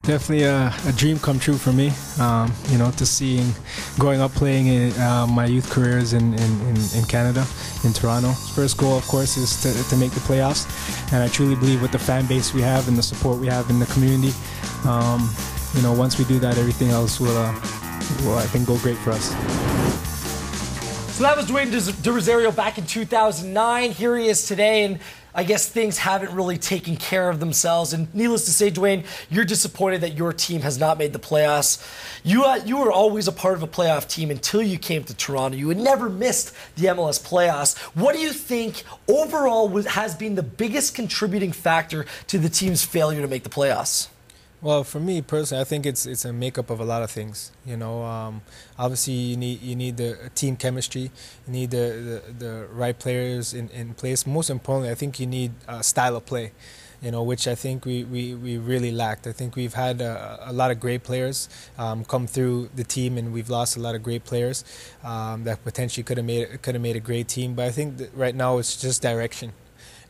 Definitely a dream come true for me, you know, growing up playing in my youth careers in Canada, in Toronto. First goal, of course, is to make the playoffs, and I truly believe with the fan base we have and the support we have in the community, you know, once we do that, everything else will I think, go great for us. So that was Dwayne De Rosario back in 2009. Here he is today, and I guess things haven't really taken care of themselves. And needless to say, Dwayne, you're disappointed that your team has not made the playoffs. You were always a part of a playoff team until you came to Toronto. You had never missed the MLS playoffs. What do you think overall has been the biggest contributing factor to the team's failure to make the playoffs? Well, for me personally, I think it's a makeup of a lot of things. You know, obviously you need the team chemistry, you need the right players in place. Most importantly, I think you need a style of play, you know, which I think we really lacked. I think we've had a lot of great players come through the team, and we've lost a lot of great players that potentially could have made a great team. But I think that right now it's just direction.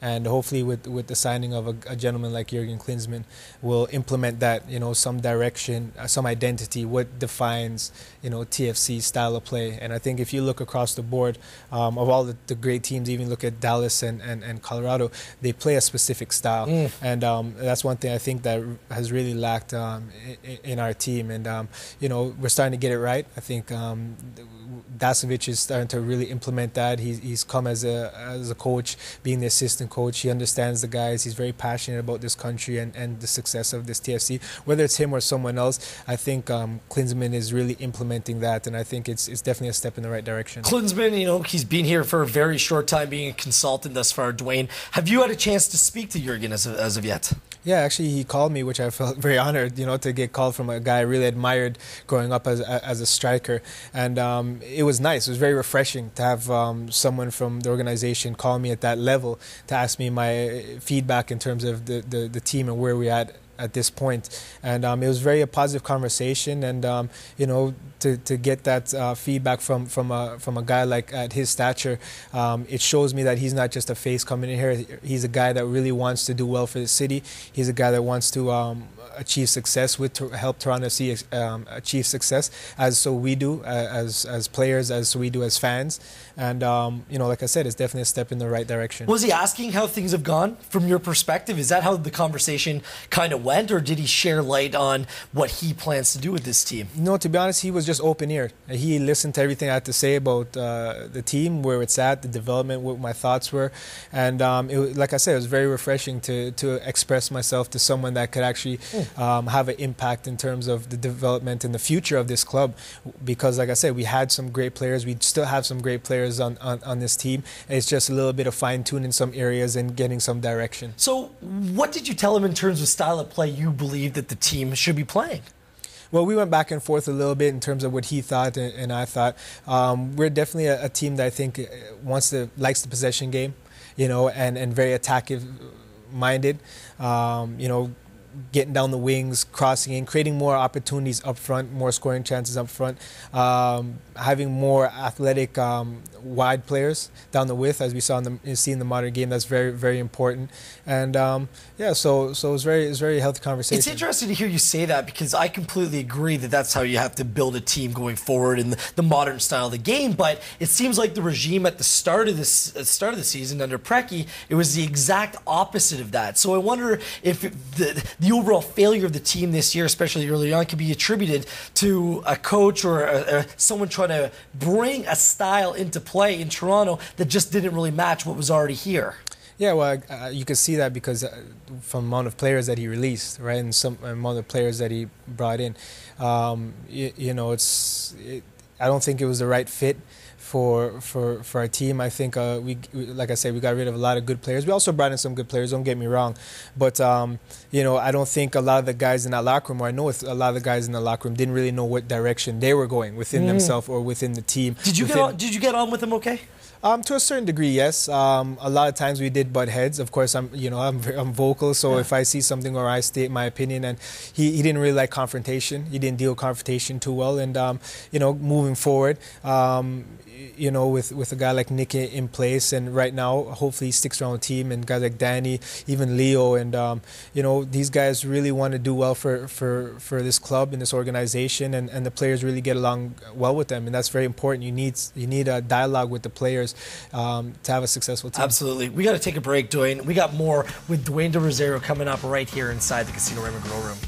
And hopefully with the signing of a gentleman like Jurgen Klinsmann, we'll implement that, you know, some direction, some identity, what defines, you know, TFC style of play. And I think if you look across the board of all the great teams, even look at Dallas and Colorado, they play a specific style. And that's one thing I think that has really lacked in our team. And, you know, we're starting to get it right. I think Dasovic is starting to really implement that. He's come as a coach, being the assistant coach. He understands the guys. He's very passionate about this country and the success of this TFC. Whether it's him or someone else, I think Klinsmann is really implementing that, and I think it's definitely a step in the right direction. Klinsmann, you know, he's been here for a very short time being a consultant thus far, Dwayne. Have you had a chance to speak to Jurgen as of yet? Yeah, actually, he called me, which I felt very honored, you know, to get called from a guy I really admired growing up as a striker. And it was nice. It was very refreshing to have someone from the organization call me at that level to ask me my feedback in terms of the team and where we're at this point. And it was very a positive conversation, and you know, to get that feedback from a guy like at his stature, it shows me that he's not just a face coming in here. He's a guy that really wants to do well for the city. He's a guy that wants to achieve success, help Toronto FC achieve success, as so we do as players, as we do as fans. And you know, like I said, it's definitely a step in the right direction. Was he asking how things have gone from your perspective? Is that how the conversation kind of went, or did he share light on what he plans to do with this team? No, to be honest, he was just open-eared. He listened to everything I had to say about the team, where it's at, the development, what my thoughts were. And like I said, it was very refreshing to express myself to someone that could actually have an impact in terms of the development and the future of this club. Because, like I said, we had some great players. We still have some great players on this team. It's just a little bit of fine-tuning some areas and getting some direction. So what did you tell him in terms of style of play you believe that the team should be playing? Well, we went back and forth a little bit in terms of what he thought and I thought. We're definitely a team that I think likes the possession game, you know, and very attacking-minded, you know, getting down the wings, crossing in, creating more opportunities up front, more scoring chances up front, having more athletic wide players down the width, as we saw in the modern game. That's very, very important. And yeah, so it was very healthy conversation. It's interesting to hear you say that, because I completely agree that that's how you have to build a team going forward in the modern style of the game. But it seems like the regime at the start of the season under Preki, it was the exact opposite of that. So I wonder if the overall failure of the team this year, especially early on, can be attributed to a coach or someone trying to bring a style into play in Toronto that just didn't really match what was already here. Yeah, well, you can see that because from the amount of players that he released, right, and some amount of players that he brought in, you know, I don't think it was the right fit for our team. I think we, like I said, we got rid of a lot of good players. We also brought in some good players, don't get me wrong, but you know, I don't think a lot of the guys in that locker room, or I know a lot of the guys in the locker room, didn't really know what direction they were going within themselves or within the team. Did you get on with them okay? To a certain degree, yes. A lot of times we did butt heads. Of course, I'm vocal, so if I see something or I state my opinion, and he didn't really like confrontation. He didn't deal with confrontation too well, and moving forward, with a guy like Nick in place, and right now, hopefully he sticks around the team, and guys like Danny, even Leo, and these guys really want to do well for this club and this organization, and the players really get along well with them, and that's very important. You need a dialogue with the players to have a successful team. Absolutely. We got to take a break, Dwayne. We got more with Dwayne De Rosario coming up right here inside the Casino Rama Grill Room.